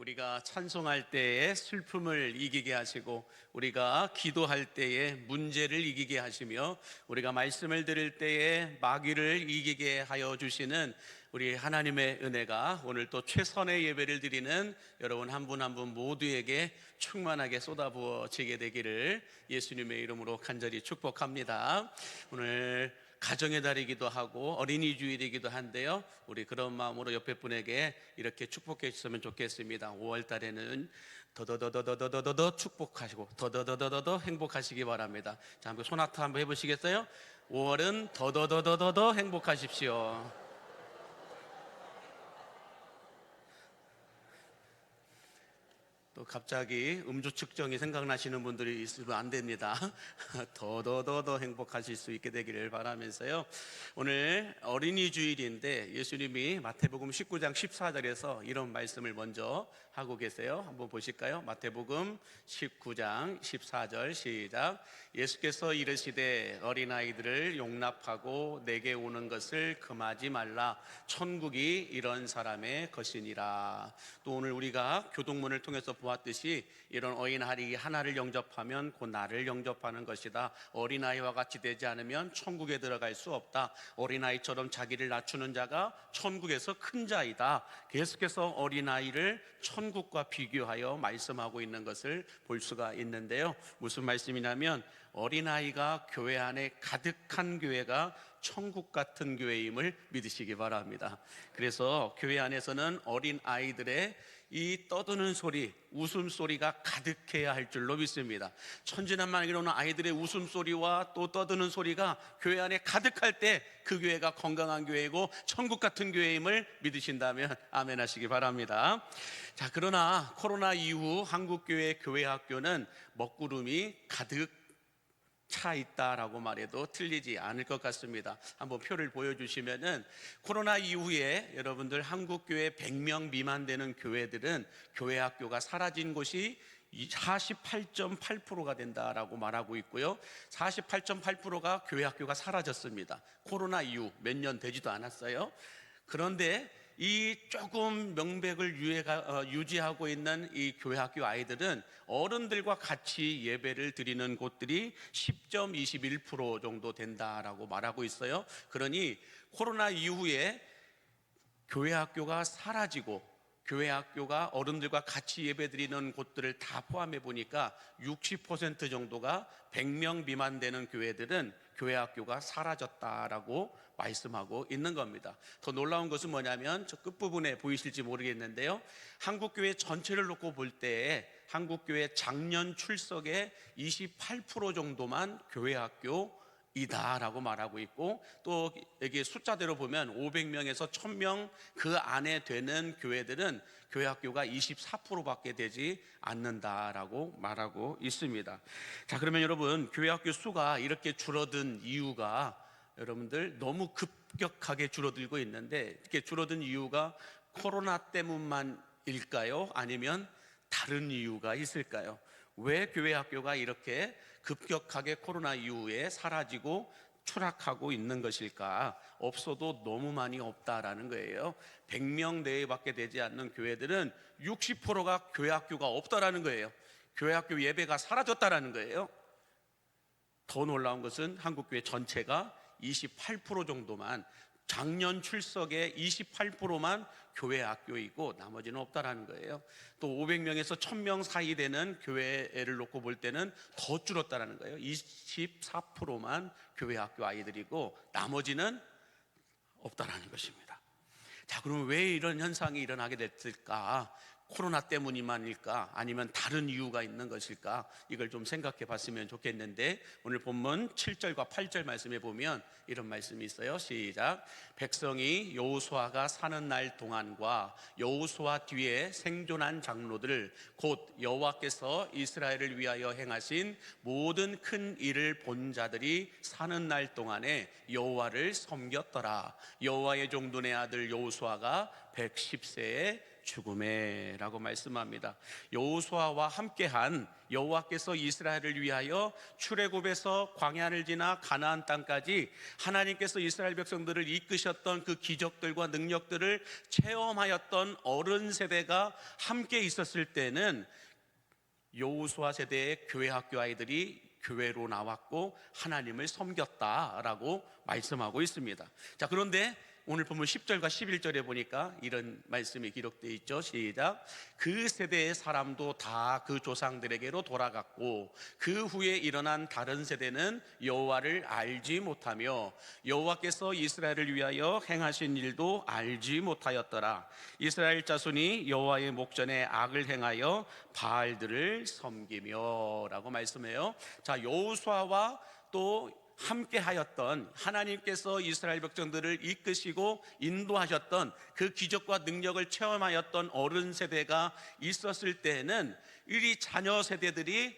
우리가 찬송할 때에 슬픔을 이기게 하시고 우리가 기도할 때에 문제를 이기게 하시며 우리가 말씀을 들을 때에 마귀를 이기게 하여 주시는 우리 하나님의 은혜가 오늘 또 최선의 예배를 드리는 여러분 한 분 한 분 모두에게 충만하게 쏟아부어지게 되기를 예수님의 이름으로 간절히 축복합니다. 오늘 가정의 달이기도 하고 어린이 주일이기도 한데요, 우리 그런 마음으로 옆에 분에게 이렇게 축복해 주셨으면 좋겠습니다. 5월 달에는 더더더더더더더 축복하시고 더더더더더 행복하시기 바랍니다. 자, 한번 소나타 한번 해보시겠어요? 5월은 더더더더더 행복하십시오. 또 갑자기 음주 측정이 생각나시는 분들이 있으면 안 됩니다. 더더더더 행복하실 수 있게 되기를 바라면서요, 오늘 어린이 주일인데 예수님이 마태복음 19장 14절에서 이런 말씀을 먼저 하고 계세요. 한번 보실까요? 마태복음 19장 14절 시작. 예수께서 이르시되 어린아이들을 용납하고 내게 오는 것을 금하지 말라. 천국이 이런 사람의 것이니라. 또 오늘 우리가 교동문을 통해서 보았듯이 이런 어린아이 하나를 영접하면 곧 나를 영접하는 것이다. 어린아이와 같이 되지 않으면 천국에 들어갈 수 없다. 어린아이처럼 자기를 낮추는 자가 천국에서 큰 자이다. 계속해서 어린아이를 천국과 비교하여 말씀하고 있는 것을 볼 수가 있는데요, 무슨 말씀이냐면 어린아이가 교회 안에 가득한 교회가 천국 같은 교회임을 믿으시기 바랍니다. 그래서 교회 안에서는 어린아이들의 이 떠드는 소리, 웃음소리가 가득해야 할 줄로 믿습니다. 천진난만하게 아이들의 웃음소리와 또 떠드는 소리가 교회 안에 가득할 때 그 교회가 건강한 교회이고 천국 같은 교회임을 믿으신다면 아멘 하시기 바랍니다. 자, 그러나 코로나 이후 한국교회 교회학교는 먹구름이 가득 차 있다라고 말해도 틀리지 않을 것 같습니다. 한번 표를 보여주시면은 코로나 이후에 여러분들 한국교회 100명 미만 되는 교회들은 교회학교가 사라진 곳이 48.8%가 된다라고 말하고 있고요, 48.8%가 교회학교가 사라졌습니다. 코로나 이후 몇 년 되지도 않았어요. 그런데 이 조금 명백을 유지하고 있는 이 교회학교 아이들은 어른들과 같이 예배를 드리는 곳들이 10.21% 정도 된다라고 말하고 있어요. 그러니 코로나 이후에 교회학교가 사라지고 교회학교가 어른들과 같이 예배드리는 곳들을 다 포함해 보니까 60% 정도가 100명 미만 되는 교회들은 교회학교가 사라졌다라고 말씀하고 있는 겁니다. 더 놀라운 것은 뭐냐면 저 끝부분에 보이실지 모르겠는데요, 한국교회 전체를 놓고 볼 때 한국교회 작년 출석의 28% 정도만 교회학교 이다라고 말하고 있고, 또 여기 숫자대로 보면 500명에서 1000명 그 안에 되는 교회들은 교회학교가 24%밖에 되지 않는다라고 말하고 있습니다. 자, 그러면 여러분, 교회학교 수가 이렇게 줄어든 이유가 여러분들 너무 급격하게 줄어들고 있는데, 이렇게 줄어든 이유가 코로나 때문만일까요? 아니면 다른 이유가 있을까요? 왜 교회학교가 이렇게 급격하게 코로나 이후에 사라지고 추락하고 있는 것일까? 없어도 너무 많이 없다라는 거예요. 100명 내외밖에 되지 않는 교회들은 60%가 교회학교가 없다라는 거예요. 교회학교 예배가 사라졌다라는 거예요. 더 놀라운 것은 한국교회 전체가 28% 정도만, 작년 출석의 28%만 교회 학교이고 나머지는 없다라는 거예요. 또 500명에서 1000명 사이 되는 교회를 놓고 볼 때는 더 줄었다라는 거예요. 24%만 교회 학교 아이들이고 나머지는 없다라는 것입니다. 자, 그럼 왜 이런 현상이 일어나게 됐을까? 코로나 때문이만일까? 아니면 다른 이유가 있는 것일까? 이걸 좀 생각해 봤으면 좋겠는데, 오늘 본문 7절과 8절 말씀에 보면 이런 말씀이 있어요. 시작. 백성이 여호수아가 사는 날 동안과 여호수아 뒤에 생존한 장로들 곧 여호와께서 이스라엘을 위하여 행하신 모든 큰 일을 본 자들이 사는 날 동안에 여호와를 섬겼더라. 여호와의 종돈의 아들 여호수아가 110세에 죽음에라고 말씀합니다. 여호수아와 함께한 여호와께서 이스라엘을 위하여 출애굽에서 광야를 지나 가나안 땅까지 하나님께서 이스라엘 백성들을 이끄셨던 그 기적들과 능력들을 체험하였던 어른 세대가 함께 있었을 때는 여호수아 세대의 교회 학교 아이들이 교회로 나왔고 하나님을 섬겼다라고 말씀하고 있습니다. 자, 그런데 오늘 보면 10절과 11절에 보니까 이런 말씀이 기록되어 있죠. 시작. 그 세대의 사람도 다 그 조상들에게로 돌아갔고 그 후에 일어난 다른 세대는 여호와를 알지 못하며 여호와께서 이스라엘을 위하여 행하신 일도 알지 못하였더라. 이스라엘 자손이 여호와의 목전에 악을 행하여 바알들을 섬기며 라고 말씀해요. 자, 여호수아와 또 함께 하였던 하나님께서 이스라엘 백성들을 이끄시고 인도하셨던 그 기적과 능력을 체험하였던 어른 세대가 있었을 때에는 이 자녀 세대들이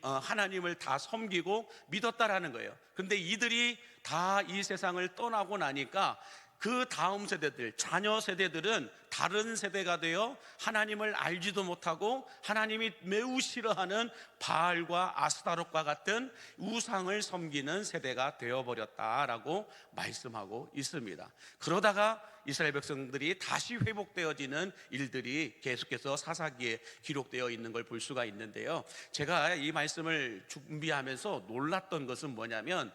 하나님을 다 섬기고 믿었다라는 거예요. 그런데 이들이 다 이 세상을 떠나고 나니까 그 다음 세대들, 자녀 세대들은 다른 세대가 되어 하나님을 알지도 못하고 하나님이 매우 싫어하는 바알과 아스타롯과 같은 우상을 섬기는 세대가 되어버렸다라고 말씀하고 있습니다. 그러다가 이스라엘 백성들이 다시 회복되어지는 일들이 계속해서 사사기에 기록되어 있는 걸 볼 수가 있는데요. 제가 이 말씀을 준비하면서 놀랐던 것은 뭐냐면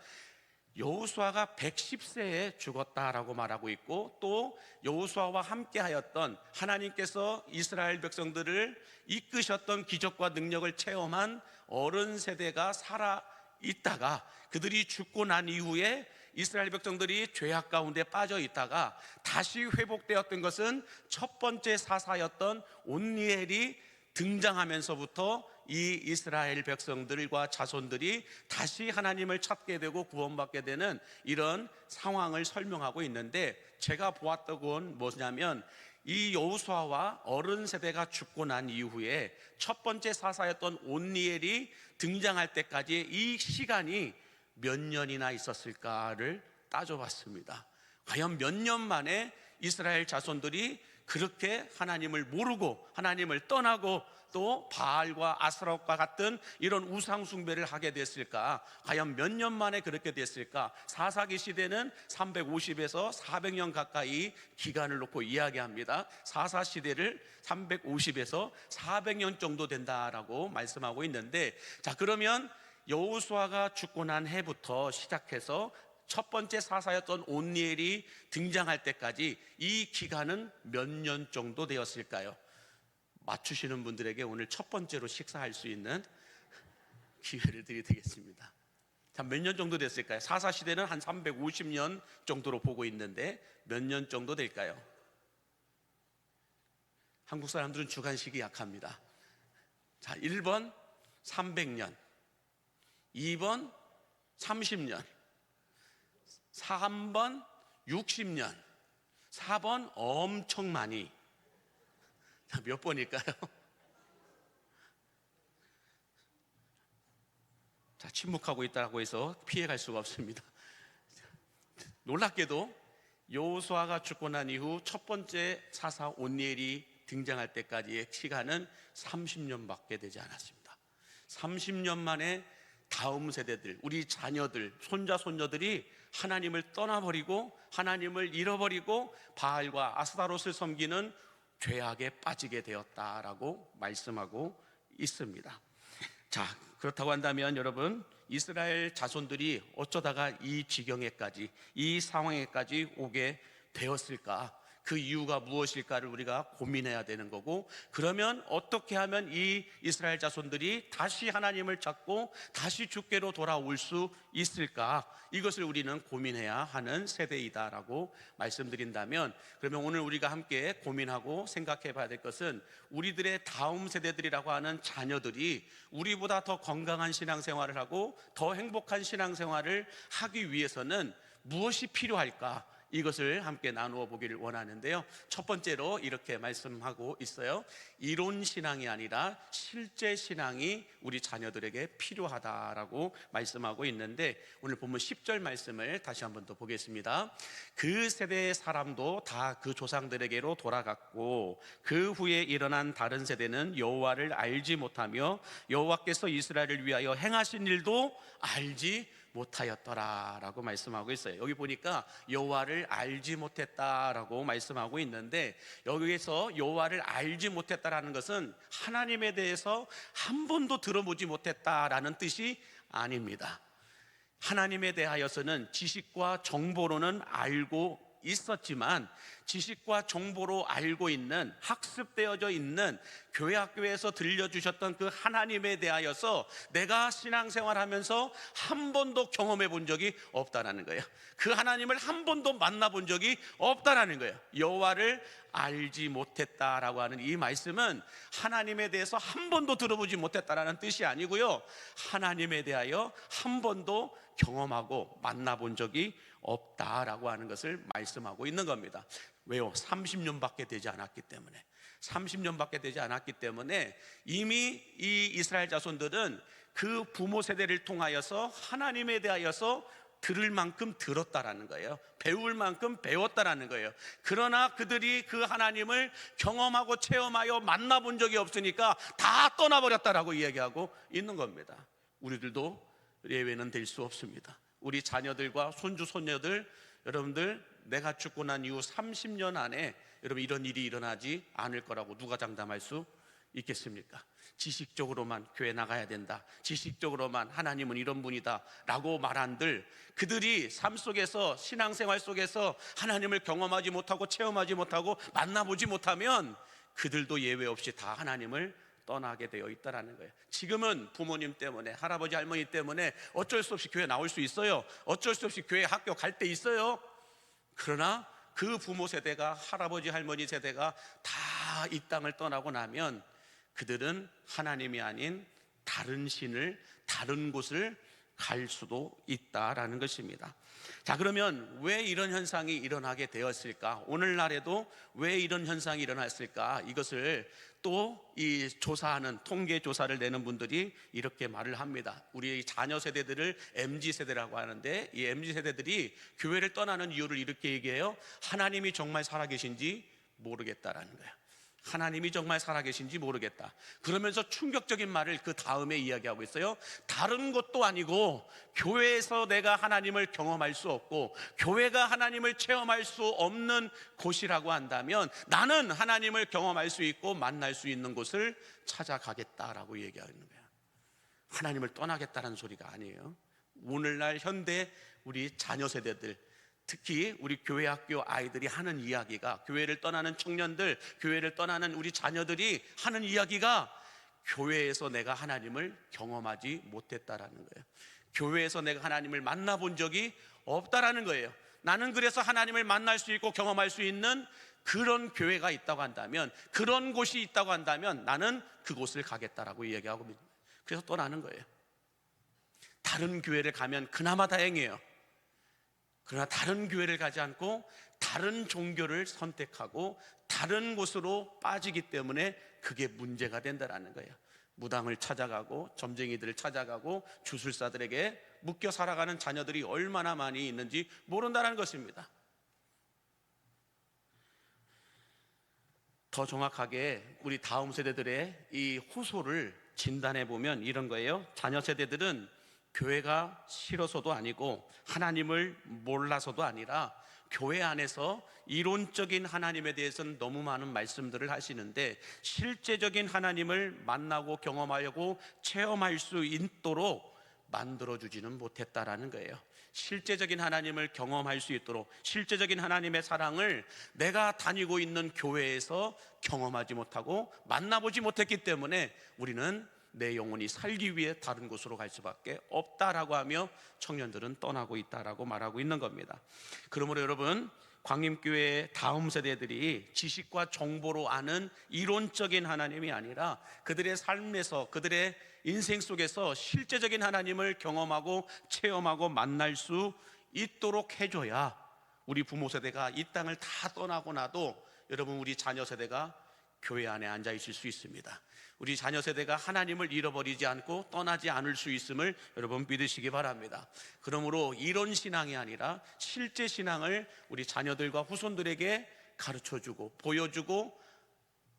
여호수아가 110세에 죽었다라고 말하고 있고 또 여호수아와 함께하였던 하나님께서 이스라엘 백성들을 이끄셨던 기적과 능력을 체험한 어른 세대가 살아 있다가 그들이 죽고 난 이후에 이스라엘 백성들이 죄악 가운데 빠져 있다가 다시 회복되었던 것은 첫 번째 사사였던 온니엘이 등장하면서부터 이 이스라엘 백성들과 자손들이 다시 하나님을 찾게 되고 구원받게 되는 이런 상황을 설명하고 있는데, 제가 보았던 건 뭐냐면 이 여호수아와 어른 세대가 죽고 난 이후에 첫 번째 사사였던 온니엘이 등장할 때까지 이 시간이 몇 년이나 있었을까를 따져봤습니다. 과연 몇 년 만에 이스라엘 자손들이 그렇게 하나님을 모르고 하나님을 떠나고 또 바알과 아스라롯과 같은 이런 우상 숭배를 하게 됐을까? 과연 몇 년 만에 그렇게 됐을까? 사사기 시대는 350에서 400년 가까이 기간을 놓고 이야기합니다. 사사 시대를 350에서 400년 정도 된다라고 말씀하고 있는데, 자, 그러면 여호수아가 죽고 난 해부터 시작해서 첫 번째 사사였던 온니엘이 등장할 때까지 이 기간은 몇 년 정도 되었을까요? 맞추시는 분들에게 오늘 첫 번째로 식사할 수 있는 기회를 드리겠습니다. 자, 몇 년 정도 됐을까요? 사사 시대는 한 350년 정도로 보고 있는데 몇 년 정도 될까요? 한국 사람들은 주관식이 약합니다. 자, 1번 300년, 2번 30년, 3번 60년, 4번 엄청 많이. 자, 몇 번일까요? 자, 침묵하고 있다고 해서 피해갈 수가 없습니다. 놀랍게도 여호수아가 죽고 난 이후 첫 번째 사사 온니엘이 등장할 때까지의 시간은 30년밖에 되지 않았습니다. 30년 만에 다음 세대들, 우리 자녀들, 손자, 손녀들이 하나님을 떠나버리고 하나님을 잃어버리고 바알과 아스타롯을 섬기는 죄악에 빠지게 되었다라고 말씀하고 있습니다. 자, 그렇다고 한다면 여러분, 이스라엘 자손들이 어쩌다가 이 지경에까지, 이 상황에까지 오게 되었을까? 그 이유가 무엇일까를 우리가 고민해야 되는 거고, 그러면 어떻게 하면 이 이스라엘 자손들이 다시 하나님을 찾고 다시 주께로 돌아올 수 있을까? 이것을 우리는 고민해야 하는 세대이다라고 말씀드린다면, 그러면 오늘 우리가 함께 고민하고 생각해 봐야 될 것은 우리들의 다음 세대들이라고 하는 자녀들이 우리보다 더 건강한 신앙생활을 하고 더 행복한 신앙생활을 하기 위해서는 무엇이 필요할까? 이것을 함께 나누어 보기를 원하는데요. 첫 번째로 이렇게 말씀하고 있어요. 이론 신앙이 아니라 실제 신앙이 우리 자녀들에게 필요하다라고 말씀하고 있는데, 오늘 본문 10절 말씀을 다시 한번 더 보겠습니다. 그 세대의 사람도 다 그 조상들에게로 돌아갔고 그 후에 일어난 다른 세대는 여호와를 알지 못하며 여호와께서 이스라엘을 위하여 행하신 일도 알지 못하였더라라고 말씀하고 있어요. 여기 보니까 여호와를 알지 못했다라고 말씀하고 있는데, 여기에서 여호와를 알지 못했다라는 것은 하나님에 대해서 한 번도 들어보지 못했다라는 뜻이 아닙니다. 하나님에 대하여서는 지식과 정보로는 알고 있었지만, 지식과 정보로 알고 있는, 학습되어져 있는 교회 학교에서 들려주셨던 그 하나님에 대하여서 내가 신앙생활하면서 한 번도 경험해 본 적이 없다라는 거예요. 그 하나님을 한 번도 만나본 적이 없다라는 거예요. 여호와를 알지 못했다라고 하는 이 말씀은 하나님에 대해서 한 번도 들어보지 못했다라는 뜻이 아니고요, 하나님에 대하여 한 번도 경험하고 만나본 적이 없다라고 하는 것을 말씀하고 있는 겁니다. 왜요? 30년밖에 되지 않았기 때문에. 30년밖에 되지 않았기 때문에 이미 이 이스라엘 자손들은 그 부모 세대를 통하여서 하나님에 대하여서 들을 만큼 들었다라는 거예요. 배울 만큼 배웠다라는 거예요. 그러나 그들이 그 하나님을 경험하고 체험하여 만나본 적이 없으니까 다 떠나버렸다라고 이야기하고 있는 겁니다. 우리들도 예외는 될 수 없습니다. 우리 자녀들과 손주 손녀들, 여러분들 내가 죽고 난 이후 30년 안에 여러분 이런 일이 일어나지 않을 거라고 누가 장담할 수 있겠습니까? 지식적으로만 교회 나가야 된다, 지식적으로만 하나님은 이런 분이다 라고 말한들, 그들이 삶 속에서, 신앙생활 속에서 하나님을 경험하지 못하고 체험하지 못하고 만나보지 못하면 그들도 예외 없이 다 하나님을 떠나게 되어 있다라는 거예요. 지금은 부모님 때문에, 할아버지 할머니 때문에 어쩔 수 없이 교회 나올 수 있어요. 어쩔 수 없이 교회 학교 갈 때 있어요. 그러나 그 부모 세대가, 할아버지 할머니 세대가 다 이 땅을 떠나고 나면 그들은 하나님이 아닌 다른 신을, 다른 곳을 갈 수도 있다라는 것입니다. 자, 그러면 왜 이런 현상이 일어나게 되었을까? 오늘날에도 왜 이런 현상이 일어났을까? 이것을 또 이 조사하는, 통계 조사를 내는 분들이 이렇게 말을 합니다. 우리 자녀 세대들을 MZ세대라고 하는데, 이 MZ세대들이 교회를 떠나는 이유를 이렇게 얘기해요. 하나님이 정말 살아계신지 모르겠다라는 거예요. 하나님이 정말 살아계신지 모르겠다. 그러면서 충격적인 말을 그 다음에 이야기하고 있어요. 다른 것도 아니고 교회에서 내가 하나님을 경험할 수 없고 교회가 하나님을 체험할 수 없는 곳이라고 한다면 나는 하나님을 경험할 수 있고 만날 수 있는 곳을 찾아가겠다라고 얘기하는 거예요. 하나님을 떠나겠다는 소리가 아니에요. 오늘날 현대 우리 자녀 세대들, 특히 우리 교회 학교 아이들이 하는 이야기가, 교회를 떠나는 청년들, 교회를 떠나는 우리 자녀들이 하는 이야기가 교회에서 내가 하나님을 경험하지 못했다라는 거예요. 교회에서 내가 하나님을 만나본 적이 없다라는 거예요. 나는 그래서 하나님을 만날 수 있고 경험할 수 있는 그런 교회가 있다고 한다면, 그런 곳이 있다고 한다면 나는 그곳을 가겠다라고 이야기하고 있는 거예요. 그래서 떠나는 거예요. 다른 교회를 가면 그나마 다행이에요. 그러나 다른 교회를 가지 않고 다른 종교를 선택하고 다른 곳으로 빠지기 때문에 그게 문제가 된다는 거예요. 무당을 찾아가고 점쟁이들을 찾아가고 주술사들에게 묶여 살아가는 자녀들이 얼마나 많이 있는지 모른다는 것입니다. 더 정확하게 우리 다음 세대들의 이 호소를 진단해 보면 이런 거예요. 자녀 세대들은 교회가 싫어서도 아니고 하나님을 몰라서도 아니라 교회 안에서 이론적인 하나님에 대해서는 너무 많은 말씀들을 하시는데 실제적인 하나님을 만나고 경험하려고 체험할 수 있도록 만들어주지는 못했다라는 거예요. 실제적인 하나님을 경험할 수 있도록, 실제적인 하나님의 사랑을 내가 다니고 있는 교회에서 경험하지 못하고 만나보지 못했기 때문에 우리는 내 영혼이 살기 위해 다른 곳으로 갈 수밖에 없다라고 하며 청년들은 떠나고 있다라고 말하고 있는 겁니다. 그러므로 여러분, 광림교회의 다음 세대들이 지식과 정보로 아는 이론적인 하나님이 아니라 그들의 삶에서, 그들의 인생 속에서 실제적인 하나님을 경험하고 체험하고 만날 수 있도록 해줘야 우리 부모 세대가 이 땅을 다 떠나고 나도 여러분 우리 자녀 세대가 교회 안에 앉아 있을 수 있습니다. 우리 자녀 세대가 하나님을 잃어버리지 않고 떠나지 않을 수 있음을 여러분 믿으시기 바랍니다. 그러므로 이런 신앙이 아니라 실제 신앙을 우리 자녀들과 후손들에게 가르쳐주고 보여주고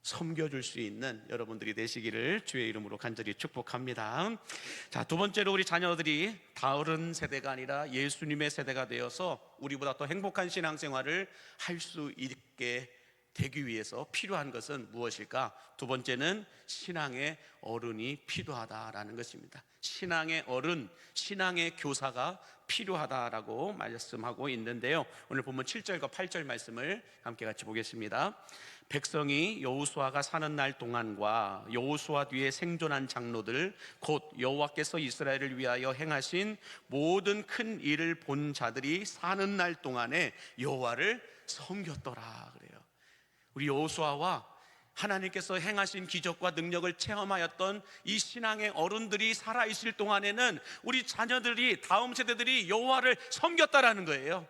섬겨줄 수 있는 여러분들이 되시기를 주의 이름으로 간절히 축복합니다. 자, 두 번째로 우리 자녀들이 다른 세대가 아니라 예수님의 세대가 되어서 우리보다 더 행복한 신앙생활을 할 수 있게 되기 위해서 필요한 것은 무엇일까? 두 번째는 신앙의 어른이 필요하다라는 것입니다. 신앙의 어른, 신앙의 교사가 필요하다라고 말씀하고 있는데요, 오늘 본문 7절과 8절 말씀을 함께 같이 보겠습니다. 백성이 여호수아가 사는 날 동안과 여호수아 뒤에 생존한 장로들 곧 여호와께서 이스라엘을 위하여 행하신 모든 큰 일을 본 자들이 사는 날 동안에 여호와를 섬겼더라 그래요. 우리 여호수아와 하나님께서 행하신 기적과 능력을 체험하였던 이 신앙의 어른들이 살아있을 동안에는 우리 자녀들이, 다음 세대들이 여호와를 섬겼다라는 거예요.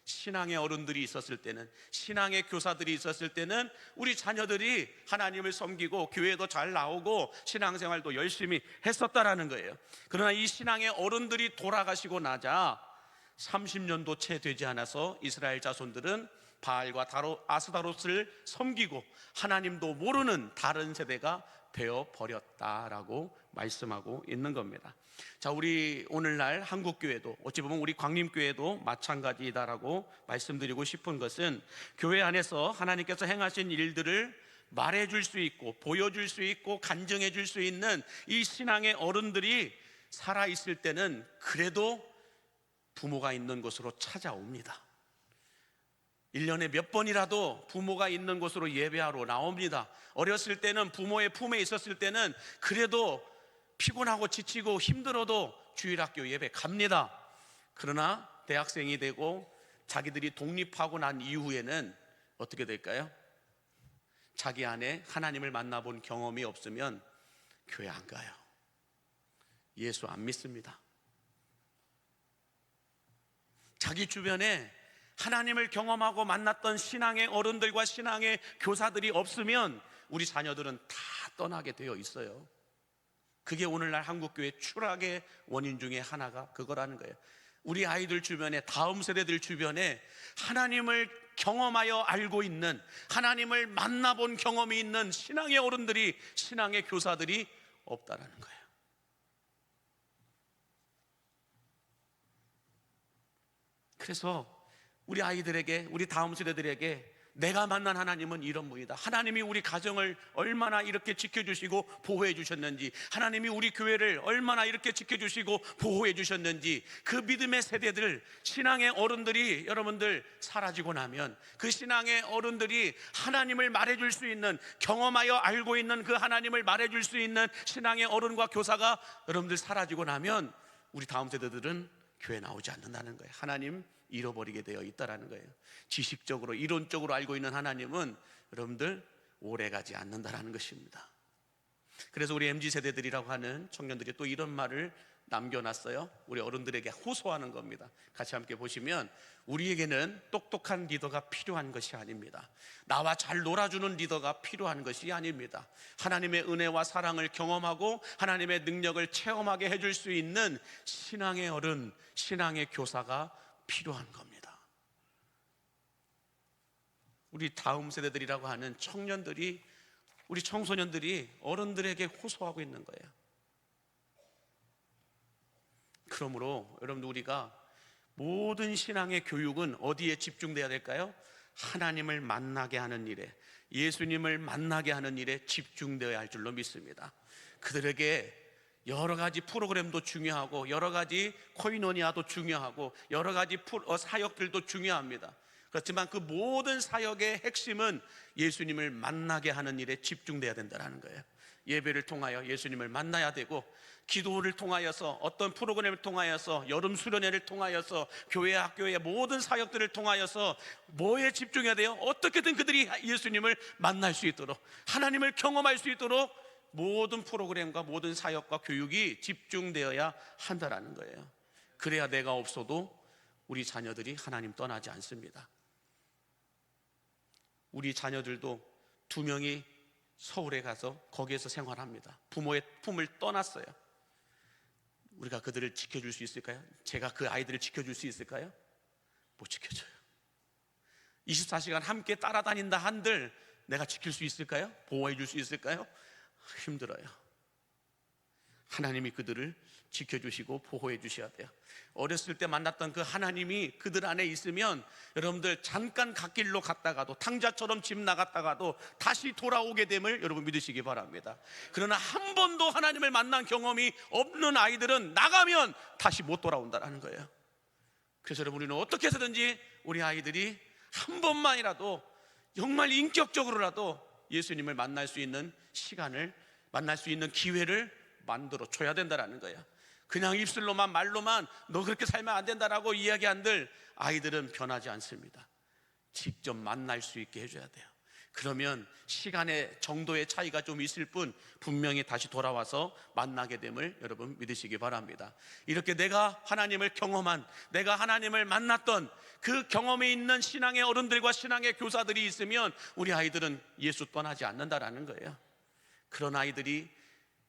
신앙의 어른들이 있었을 때는, 신앙의 교사들이 있었을 때는 우리 자녀들이 하나님을 섬기고 교회도 잘 나오고 신앙생활도 열심히 했었다라는 거예요. 그러나 이 신앙의 어른들이 돌아가시고 나자 30년도 채 되지 않아서 이스라엘 자손들은 바알과 아스다롯을 섬기고 하나님도 모르는 다른 세대가 되어버렸다라고 말씀하고 있는 겁니다. 자, 우리 오늘날 한국교회도 어찌 보면 우리 광림교회도 마찬가지다라고 말씀드리고 싶은 것은, 교회 안에서 하나님께서 행하신 일들을 말해줄 수 있고 보여줄 수 있고 간증해줄 수 있는 이 신앙의 어른들이 살아있을 때는 그래도 부모가 있는 곳으로 찾아옵니다. 1년에 몇 번이라도 부모가 있는 곳으로 예배하러 나옵니다. 어렸을 때는 부모의 품에 있었을 때는 그래도 피곤하고 지치고 힘들어도 주일학교 예배 갑니다. 그러나 대학생이 되고 자기들이 독립하고 난 이후에는 어떻게 될까요? 자기 안에 하나님을 만나본 경험이 없으면 교회 안 가요. 예수 안 믿습니다. 자기 주변에 하나님을 경험하고 만났던 신앙의 어른들과 신앙의 교사들이 없으면 우리 자녀들은 다 떠나게 되어 있어요. 그게 오늘날 한국교회 추락의 원인 중에 하나가 그거라는 거예요. 우리 아이들 주변에, 다음 세대들 주변에 하나님을 경험하여 알고 있는, 하나님을 만나본 경험이 있는 신앙의 어른들이, 신앙의 교사들이 없다라는 거예요. 그래서 우리 아이들에게, 우리 다음 세대들에게 내가 만난 하나님은 이런 분이다, 하나님이 우리 가정을 얼마나 이렇게 지켜주시고 보호해 주셨는지, 하나님이 우리 교회를 얼마나 이렇게 지켜주시고 보호해 주셨는지, 그 믿음의 세대들, 신앙의 어른들이 여러분들 사라지고 나면, 그 신앙의 어른들이 하나님을 말해줄 수 있는, 경험하여 알고 있는 그 하나님을 말해줄 수 있는 신앙의 어른과 교사가 여러분들 사라지고 나면 우리 다음 세대들은 교회 나오지 않는다는 거예요. 하나님 잃어버리게 되어 있다라는 거예요. 지식적으로, 이론적으로 알고 있는 하나님은 여러분들 오래가지 않는다라는 것입니다. 그래서 우리 MZ세대들이라고 하는 청년들이 또 이런 말을 남겨놨어요. 우리 어른들에게 호소하는 겁니다. 같이 함께 보시면, 우리에게는 똑똑한 리더가 필요한 것이 아닙니다. 나와 잘 놀아주는 리더가 필요한 것이 아닙니다. 하나님의 은혜와 사랑을 경험하고 하나님의 능력을 체험하게 해줄 수 있는 신앙의 어른, 신앙의 교사가 필요한 겁니다. 우리 다음 세대들이라고 하는 청년들이, 우리 청소년들이 어른들에게 호소하고 있는 거예요. 그러므로 여러분들, 우리가 모든 신앙의 교육은 어디에 집중돼야 될까요? 하나님을 만나게 하는 일에, 예수님을 만나게 하는 일에 집중되어야 할 줄로 믿습니다. 그들에게 여러 가지 프로그램도 중요하고, 여러 가지 코이노니아도 중요하고, 여러 가지 사역들도 중요합니다. 그렇지만 그 모든 사역의 핵심은 예수님을 만나게 하는 일에 집중돼야 된다는 거예요. 예배를 통하여 예수님을 만나야 되고, 기도를 통하여서, 어떤 프로그램을 통하여서, 여름 수련회를 통하여서, 교회 학교의 모든 사역들을 통하여서 뭐에 집중해야 돼요? 어떻게든 그들이 예수님을 만날 수 있도록, 하나님을 경험할 수 있도록 모든 프로그램과 모든 사역과 교육이 집중되어야 한다라는 거예요. 그래야 내가 없어도 우리 자녀들이 하나님 떠나지 않습니다. 우리 자녀들도 2명이 서울에 가서 거기에서 생활합니다. 부모의 품을 떠났어요. 우리가 그들을 지켜줄 수 있을까요? 제가 그 아이들을 지켜줄 수 있을까요? 못 지켜줘요. 24시간 함께 따라다닌다 한들 내가 지킬 수 있을까요? 보호해 줄 수 있을까요? 힘들어요. 하나님이 그들을 지켜주시고 보호해 주셔야 돼요. 어렸을 때 만났던 그 하나님이 그들 안에 있으면 여러분들 잠깐 갓길로 갔다가도, 탕자처럼 집 나갔다가도 다시 돌아오게 됨을 여러분 믿으시기 바랍니다. 그러나 한 번도 하나님을 만난 경험이 없는 아이들은 나가면 다시 못 돌아온다는 거예요. 그래서 여러분, 우리는 어떻게 해서든지 우리 아이들이 한 번만이라도 정말 인격적으로라도 예수님을 만날 수 있는 시간을, 만날 수 있는 기회를 만들어 줘야 된다는 거예요. 그냥 입술로만, 말로만 너 그렇게 살면 안 된다라고 이야기한들 아이들은 변하지 않습니다. 직접 만날 수 있게 해줘야 돼요. 그러면 시간의 정도의 차이가 좀 있을 뿐 분명히 다시 돌아와서 만나게 됨을 여러분 믿으시기 바랍니다. 이렇게 내가 하나님을 경험한, 내가 하나님을 만났던 그 경험이 있는 신앙의 어른들과 신앙의 교사들이 있으면 우리 아이들은 예수 떠나지 않는다라는 거예요. 그런 아이들이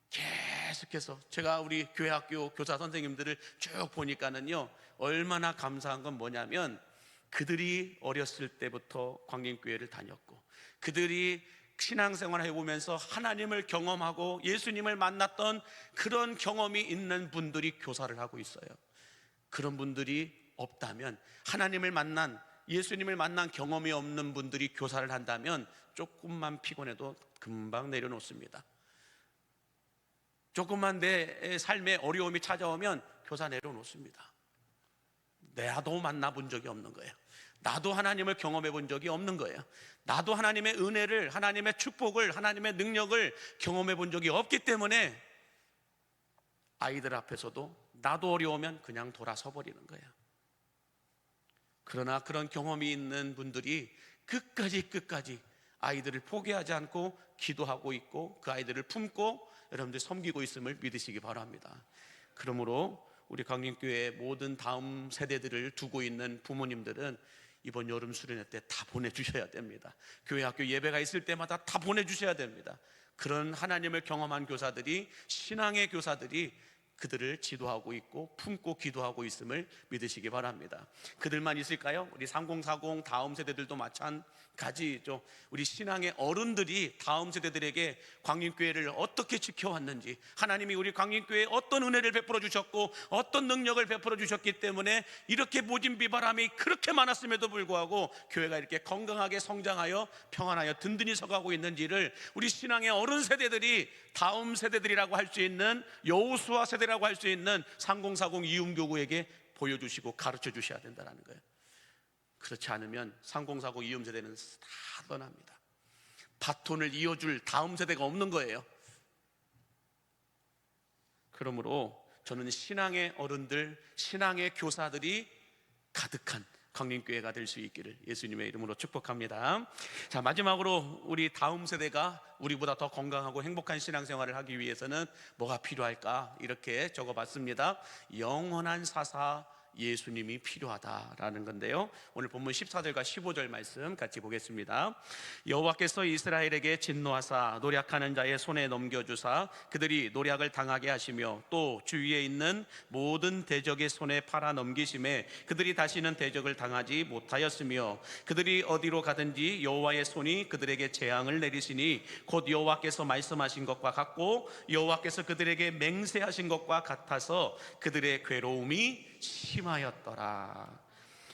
계속해서, 제가 우리 교회 학교 교사 선생님들을 쭉 보니까는요, 얼마나 감사한 건 뭐냐면 그들이 어렸을 때부터 광림교회를 다녔고, 그들이 신앙생활을 해보면서 하나님을 경험하고 예수님을 만났던 그런 경험이 있는 분들이 교사를 하고 있어요. 그런 분들이 없다면, 하나님을 만난, 예수님을 만난 경험이 없는 분들이 교사를 한다면 조금만 피곤해도 금방 내려놓습니다. 조금만 내 삶에 어려움이 찾아오면 교사 내려놓습니다. 나도 만나본 적이 없는 거예요. 나도 하나님을 경험해 본 적이 없는 거예요. 나도 하나님의 은혜를, 하나님의 축복을, 하나님의 능력을 경험해 본 적이 없기 때문에 아이들 앞에서도 나도 어려우면 그냥 돌아서 버리는 거예요. 그러나 그런 경험이 있는 분들이 끝까지 아이들을 포기하지 않고 기도하고 있고 그 아이들을 품고 여러분들 섬기고 있음을 믿으시기 바랍니다. 그러므로 우리 강림교회의 모든 다음 세대들을 두고 있는 부모님들은 이번 여름 수련회 때 다 보내주셔야 됩니다. 교회 학교 예배가 있을 때마다 다 보내주셔야 됩니다. 그런 하나님을 경험한 교사들이, 신앙의 교사들이 그들을 지도하고 있고 품고 기도하고 있음을 믿으시기 바랍니다. 그들만 있을까요? 우리 3040 다음 세대들도 마찬가지죠. 우리 신앙의 어른들이 다음 세대들에게 광림교회를 어떻게 지켜왔는지, 하나님이 우리 광림교회에 어떤 은혜를 베풀어 주셨고 어떤 능력을 베풀어 주셨기 때문에 이렇게 모진 비바람이 그렇게 많았음에도 불구하고 교회가 이렇게 건강하게 성장하여 평안하여 든든히 서가고 있는지를 우리 신앙의 어른 세대들이, 다음 세대들이라고 할 수 있는, 여호수아 세대라고 할 수 있는 3040 이음교구에게 보여주시고 가르쳐 주셔야 된다는 거예요. 그렇지 않으면 3040 이음 세대는 다 떠납니다. 바톤을 이어줄 다음 세대가 없는 거예요. 그러므로 저는 신앙의 어른들, 신앙의 교사들이 가득한 광림교회가 될 수 있기를 예수님의 이름으로 축복합니다. 자, 마지막으로 우리 다음 세대가 우리보다 더 건강하고 행복한 신앙생활을 하기 위해서는 뭐가 필요할까? 이렇게 적어봤습니다. 영원한 사사 예수님이 필요하다라는 건데요, 오늘 본문 14절과 15절 말씀 같이 보겠습니다. 여호와께서 이스라엘에게 진노하사 노략하는 자의 손에 넘겨주사 그들이 노략을 당하게 하시며 또 주위에 있는 모든 대적의 손에 팔아 넘기심에 그들이 다시는 대적을 당하지 못하였으며 그들이 어디로 가든지 여호와의 손이 그들에게 재앙을 내리시니 곧 여호와께서 말씀하신 것과 같고 여호와께서 그들에게 맹세하신 것과 같아서 그들의 괴로움이 심하였더라.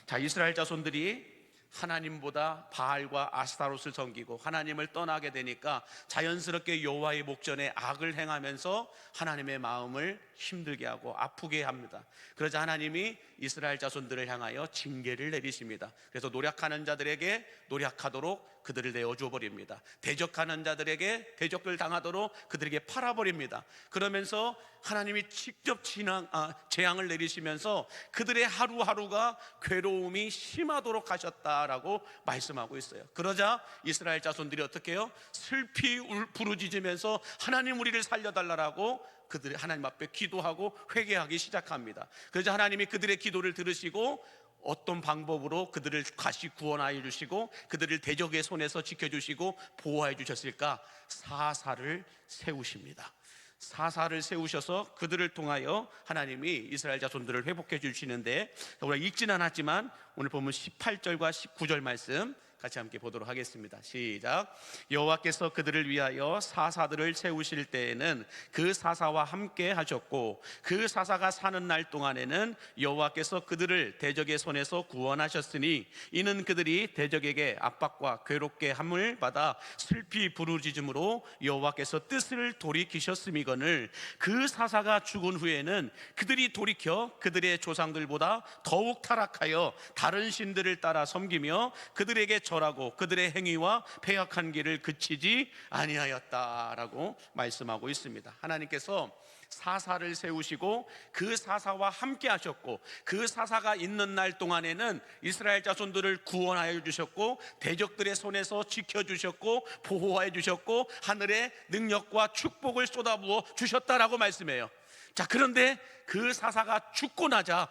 자, 이스라엘 자손들이 하나님보다 바알과 아스타롯을 섬기고 하나님을 떠나게 되니까 자연스럽게 여호와의 목전에 악을 행하면서 하나님의 마음을 힘들게 하고 아프게 합니다. 그러자 하나님이 이스라엘 자손들을 향하여 징계를 내리십니다. 그래서 노략하는 자들에게 노략하도록 그들을 내어줘 버립니다. 대적하는 자들에게 대적을 당하도록 그들에게 팔아버립니다. 그러면서 하나님이 직접 재앙을 내리시면서 그들의 하루하루가 괴로움이 심하도록 하셨다라고 말씀하고 있어요. 그러자 이스라엘 자손들이 어떻게 해요? 슬피 부르짖으면서 하나님 우리를 살려달라고 그들이 하나님 앞에 기도하고 회개하기 시작합니다. 그래서 하나님이 그들의 기도를 들으시고 어떤 방법으로 그들을 다시 구원하여 주시고 그들을 대적의 손에서 지켜주시고 보호하여 주셨을까? 사사를 세우십니다. 사사를 세우셔서 그들을 통하여 하나님이 이스라엘 자손들을 회복해 주시는데, 우리가 읽지는 않았지만 오늘 보면 18절과 19절 말씀 같이 함께 보도록 하겠습니다. 시작. 여호와께서 그들을 위하여 사사들을 세우실 때에는 그 사사와 함께 하셨고 그 사사가 사는 날 동안에는 여호와께서 그들을 대적의 손에서 구원하셨으니 이는 그들이 대적에게 압박과 괴롭게 함을 받아 슬피 부르짖음으로 여호와께서 뜻을 돌이키셨음이거늘 그 사사가 죽은 후에는 그들이 돌이켜 그들의 조상들보다 더욱 타락하여 다른 신들을 따라 섬기며 그들에게 절하고 그들의 행위와 패역한 길을 그치지 아니하였다라고 말씀하고 있습니다. 하나님께서 사사를 세우시고 그 사사와 함께 하셨고 그 사사가 있는 날 동안에는 이스라엘 자손들을 구원하여 주셨고 대적들의 손에서 지켜주셨고 보호하여 주셨고 하늘의 능력과 축복을 쏟아부어 주셨다라고 말씀해요. 자, 그런데 그 사사가 죽고 나자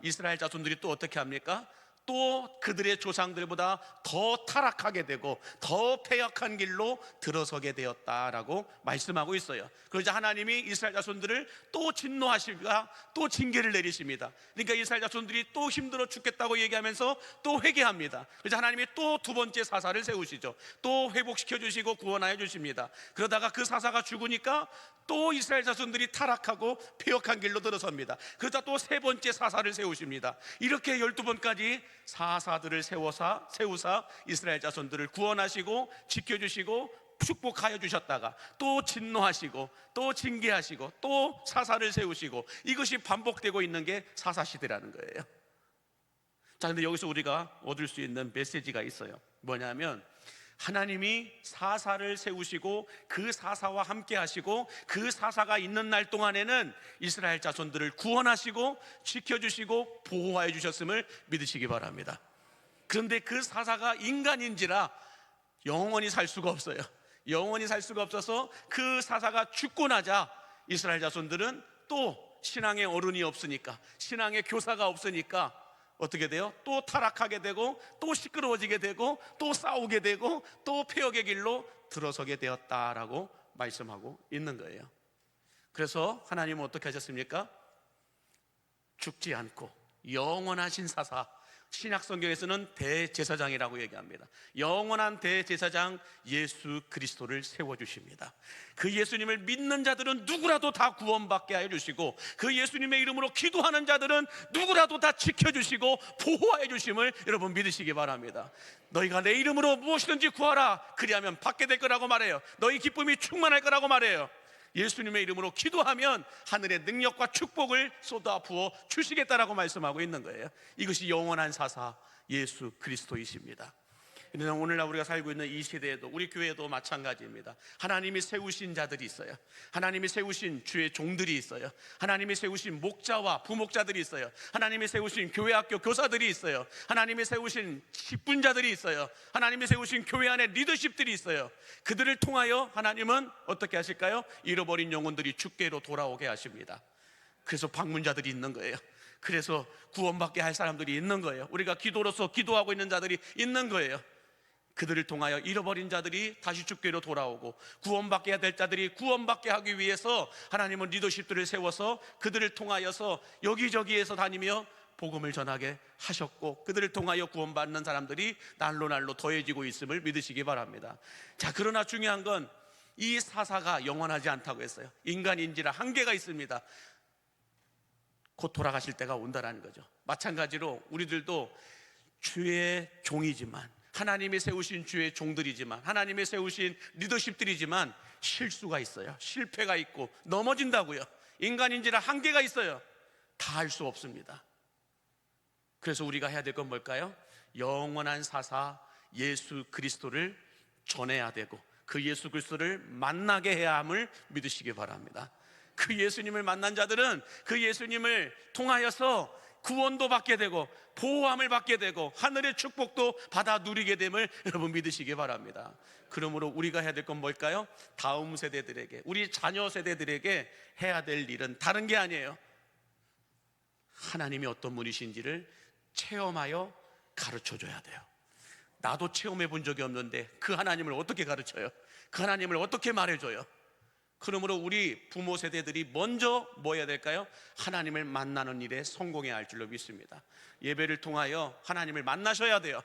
이스라엘 자손들이 또 어떻게 합니까? 또 그들의 조상들보다 더 타락하게 되고 더 패역한 길로 들어서게 되었다라고 말씀하고 있어요. 그러자 하나님이 이스라엘 자손들을 또 진노하시가 또 징계를 내리십니다. 그러니까 이스라엘 자손들이 또 힘들어 죽겠다고 얘기하면서 또 회개합니다. 그래서 하나님이 또 두 번째 사사를 세우시죠. 또 회복시켜 주시고 구원하여 주십니다. 그러다가 그 사사가 죽으니까 또 이스라엘 자손들이 타락하고 패역한 길로 들어섭니다. 그러다 또 세 번째 사사를 세우십니다. 이렇게 12번까지 사사들을 세우사 이스라엘 자손들을 구원하시고 지켜주시고 축복하여 주셨다가 또 진노하시고 또 징계하시고 또 사사를 세우시고, 이것이 반복되고 있는 게 사사시대라는 거예요. 자, 근데 여기서 우리가 얻을 수 있는 메시지가 있어요. 뭐냐면 하나님이 사사를 세우시고 그 사사와 함께 하시고 그 사사가 있는 날 동안에는 이스라엘 자손들을 구원하시고 지켜주시고 보호하여 주셨음을 믿으시기 바랍니다. 그런데 그 사사가 인간인지라 영원히 살 수가 없어요. 영원히 살 수가 없어서 그 사사가 죽고 나자 이스라엘 자손들은 또 신앙의 어른이 없으니까, 신앙의 교사가 없으니까 어떻게 돼요? 또 타락하게 되고 또 시끄러워지게 되고 또 싸우게 되고 또 패역의 길로 들어서게 되었다라고 말씀하고 있는 거예요. 그래서 하나님은 어떻게 하셨습니까? 죽지 않고 영원하신 사사, 신약 성경에서는 대제사장이라고 얘기합니다. 영원한 대제사장 예수 그리스도를 세워주십니다. 그 예수님을 믿는 자들은 누구라도 다 구원받게 하여 주시고 그 예수님의 이름으로 기도하는 자들은 누구라도 다 지켜주시고 보호하여 주심을 여러분 믿으시기 바랍니다. 너희가 내 이름으로 무엇이든지 구하라, 그리하면 받게 될 거라고 말해요. 너희 기쁨이 충만할 거라고 말해요. 예수님의 이름으로 기도하면 하늘의 능력과 축복을 쏟아 부어 주시겠다라고 말씀하고 있는 거예요. 이것이 영원한 사사 예수 그리스도이십니다. 그러나 오늘날 우리가 살고 있는 이 시대에도 우리 교회도 마찬가지입니다. 하나님이 세우신 자들이 있어요. 하나님이 세우신 주의 종들이 있어요. 하나님이 세우신 목자와 부목자들이 있어요. 하나님이 세우신 교회학교 교사들이 있어요. 하나님이 세우신 직분자들이 있어요. 하나님이 세우신 교회 안에 리더십들이 있어요. 그들을 통하여 하나님은 어떻게 하실까요? 잃어버린 영혼들이 주께로 돌아오게 하십니다. 그래서 방문자들이 있는 거예요. 그래서 구원받게 할 사람들이 있는 거예요. 우리가 기도로서 기도하고 있는 자들이 있는 거예요. 그들을 통하여 잃어버린 자들이 다시 주께로 돌아오고 구원받게 될 자들이 구원받게 하기 위해서 하나님은 리더십들을 세워서 그들을 통하여서 여기저기에서 다니며 복음을 전하게 하셨고 그들을 통하여 구원받는 사람들이 날로 더해지고 있음을 믿으시기 바랍니다. 자, 그러나 중요한 건 이 사사가 영원하지 않다고 했어요. 인간인지라 한계가 있습니다. 곧 돌아가실 때가 온다라는 거죠. 마찬가지로 우리들도 주의 종이지만, 하나님이 세우신 주의 종들이지만, 하나님이 세우신 리더십들이지만 실수가 있어요. 실패가 있고 넘어진다고요. 인간인지라 한계가 있어요. 다 할 수 없습니다. 그래서 우리가 해야 될 건 뭘까요? 영원한 사사 예수 그리스도를 전해야 되고 그 예수 그리스도를 만나게 해야 함을 믿으시기 바랍니다. 그 예수님을 만난 자들은 그 예수님을 통하여서 구원도 받게 되고 보호함을 받게 되고 하늘의 축복도 받아 누리게 됨을 여러분 믿으시기 바랍니다. 그러므로 우리가 해야 될 건 뭘까요? 다음 세대들에게, 우리 자녀 세대들에게 해야 될 일은 다른 게 아니에요. 하나님이 어떤 분이신지를 체험하여 가르쳐줘야 돼요. 나도 체험해 본 적이 없는데 그 하나님을 어떻게 가르쳐요? 그 하나님을 어떻게 말해줘요? 그러므로 우리 부모 세대들이 먼저 뭐 해야 될까요? 하나님을 만나는 일에 성공해야 할 줄로 믿습니다. 예배를 통하여 하나님을 만나셔야 돼요.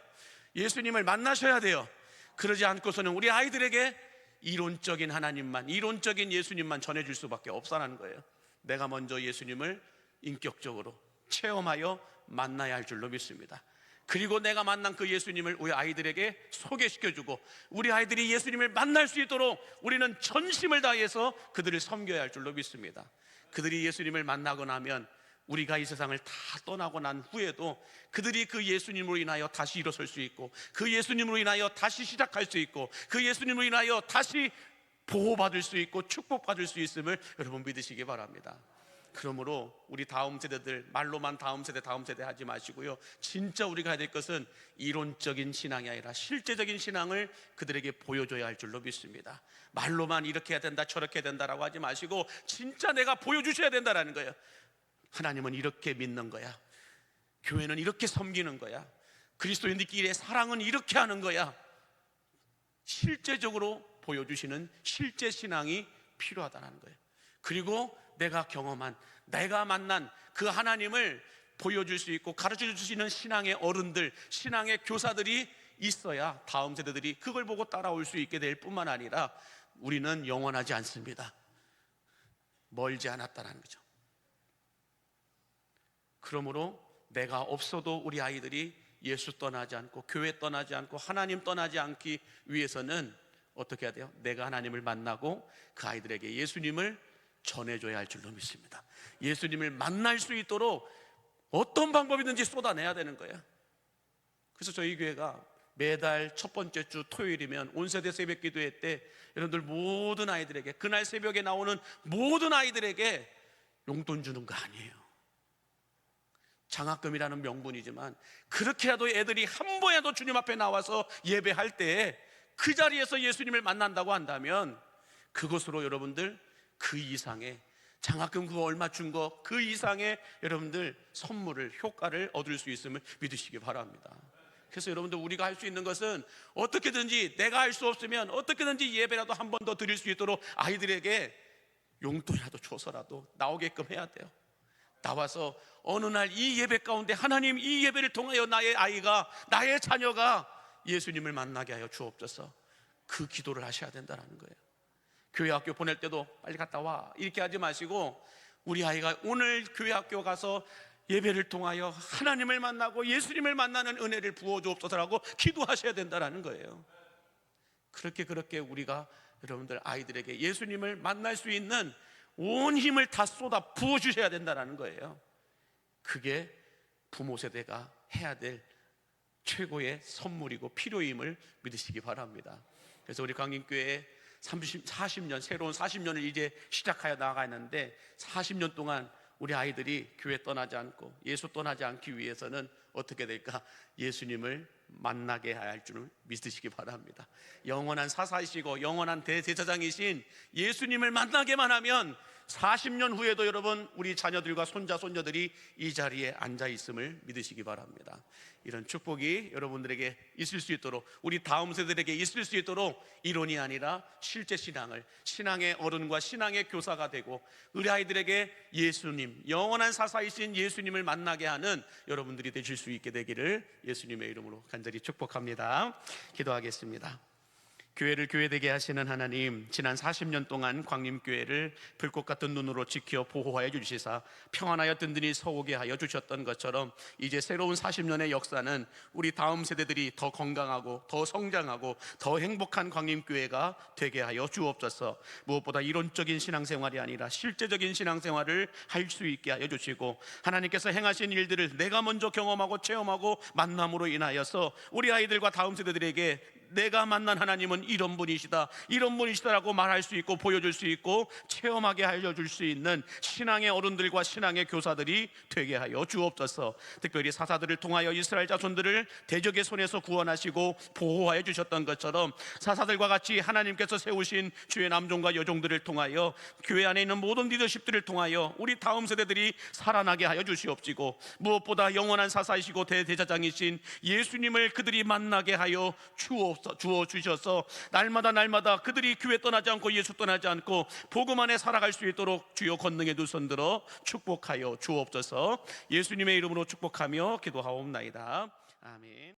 예수님을 만나셔야 돼요. 그러지 않고서는 우리 아이들에게 이론적인 하나님만, 이론적인 예수님만 전해줄 수밖에 없다는 거예요. 내가 먼저 예수님을 인격적으로 체험하여 만나야 할 줄로 믿습니다. 그리고 내가 만난 그 예수님을 우리 아이들에게 소개시켜주고 우리 아이들이 예수님을 만날 수 있도록 우리는 전심을 다해서 그들을 섬겨야 할 줄로 믿습니다. 그들이 예수님을 만나고 나면 우리가 이 세상을 다 떠나고 난 후에도 그들이 그 예수님으로 인하여 다시 일어설 수 있고 그 예수님으로 인하여 다시 시작할 수 있고 그 예수님으로 인하여 다시 보호받을 수 있고 축복받을 수 있음을 여러분 믿으시기 바랍니다. 그러므로 우리 다음 세대들 말로만 다음 세대 하지 마시고요, 진짜 우리가 해야 될 것은 이론적인 신앙이 아니라 실제적인 신앙을 그들에게 보여줘야 할 줄로 믿습니다. 말로만 이렇게 해야 된다 저렇게 해야 된다라고 하지 마시고 진짜 내가 보여주셔야 된다라는 거예요. 하나님은 이렇게 믿는 거야, 교회는 이렇게 섬기는 거야, 그리스도인들끼리의 사랑은 이렇게 하는 거야. 실제적으로 보여주시는 실제 신앙이 필요하다는 거예요. 그리고 내가 경험한, 내가 만난 그 하나님을 보여줄 수 있고 가르쳐 주시는 신앙의 어른들, 신앙의 교사들이 있어야 다음 세대들이 그걸 보고 따라올 수 있게 될 뿐만 아니라 우리는 영원하지 않습니다. 멀지 않았다는 거죠. 그러므로 내가 없어도 우리 아이들이 예수 떠나지 않고 교회 떠나지 않고 하나님 떠나지 않기 위해서는 어떻게 해야 돼요? 내가 하나님을 만나고 그 아이들에게 예수님을 전해줘야 할 줄로 믿습니다. 예수님을 만날 수 있도록 어떤 방법이든지 쏟아내야 되는 거예요. 그래서 저희 교회가 매달 첫 번째 주 토요일이면 온세대 새벽 기도회 때 여러분들 모든 아이들에게, 그날 새벽에 나오는 모든 아이들에게 용돈 주는 거 아니에요. 장학금이라는 명분이지만 그렇게라도 애들이 한 번이라도 주님 앞에 나와서 예배할 때 그 자리에서 예수님을 만난다고 한다면 그것으로 여러분들 그 이상의 장학금 그거 얼마 준 거 그 이상의 여러분들 선물을, 효과를 얻을 수 있음을 믿으시기 바랍니다. 그래서 여러분들 우리가 할 수 있는 것은 어떻게든지 내가 할 수 없으면 어떻게든지 예배라도 한 번 더 드릴 수 있도록 아이들에게 용돈이라도 줘서라도 나오게끔 해야 돼요. 나와서 어느 날 이 예배 가운데 하나님 이 예배를 통하여 나의 아이가, 나의 자녀가 예수님을 만나게 하여 주옵소서, 그 기도를 하셔야 된다는 거예요. 교회 학교 보낼 때도 빨리 갔다 와 이렇게 하지 마시고 우리 아이가 오늘 교회 학교 가서 예배를 통하여 하나님을 만나고 예수님을 만나는 은혜를 부어 주옵소서라고 기도하셔야 된다는 거예요. 그렇게 우리가 여러분들 아이들에게 예수님을 만날 수 있는 온 힘을 다 쏟아 부어 주셔야 된다는 거예요. 그게 부모 세대가 해야 될 최고의 선물이고 필요임을 믿으시기 바랍니다. 그래서 우리 광림교회에 40년, 새로운 40년을 이제 시작하여 나가는데 40년 동안 우리 아이들이 교회 떠나지 않고 예수 떠나지 않기 위해서는 어떻게 될까? 예수님을 만나게 할 줄을 믿으시기 바랍니다. 영원한 사사이시고 영원한 대제사장이신 예수님을 만나게만 하면 40년 후에도 여러분 우리 자녀들과 손자 손녀들이 이 자리에 앉아 있음을 믿으시기 바랍니다. 이런 축복이 여러분들에게 있을 수 있도록, 우리 다음 세대들에게 있을 수 있도록 이론이 아니라 실제 신앙을, 신앙의 어른과 신앙의 교사가 되고 우리 아이들에게 예수님, 영원한 사사이신 예수님을 만나게 하는 여러분들이 되실 수 있게 되기를 예수님의 이름으로 간절히 축복합니다. 기도하겠습니다. 교회를 교회되게 하시는 하나님, 지난 40년 동안 광림교회를 불꽃 같은 눈으로 지켜 보호하여 주시사 평안하여 든든히 서오게 하여 주셨던 것처럼 이제 새로운 40년의 역사는 우리 다음 세대들이 더 건강하고 더 성장하고 더 행복한 광림교회가 되게 하여 주옵소서. 무엇보다 이론적인 신앙생활이 아니라 실제적인 신앙생활을 할 수 있게 하여 주시고 하나님께서 행하신 일들을 내가 먼저 경험하고 체험하고 만남으로 인하여서 우리 아이들과 다음 세대들에게 내가 만난 하나님은 이런 분이시다, 이런 분이시다라고 말할 수 있고 보여줄 수 있고 체험하게 알려줄 수 있는 신앙의 어른들과 신앙의 교사들이 되게 하여 주옵소서. 특별히 사사들을 통하여 이스라엘 자손들을 대적의 손에서 구원하시고 보호하여 주셨던 것처럼 사사들과 같이 하나님께서 세우신 주의 남종과 여종들을 통하여 교회 안에 있는 모든 리더십들을 통하여 우리 다음 세대들이 살아나게 하여 주시옵시고, 무엇보다 영원한 사사이시고 대제사장이신 예수님을 그들이 만나게 하여 주어 주셔서 날마다 그들이 교회 떠나지 않고 예수 떠나지 않고 복음 안에 살아갈 수 있도록 주여 권능의 두 손 들어 축복하여 주옵소서. 예수님의 이름으로 축복하며 기도하옵나이다. 아멘.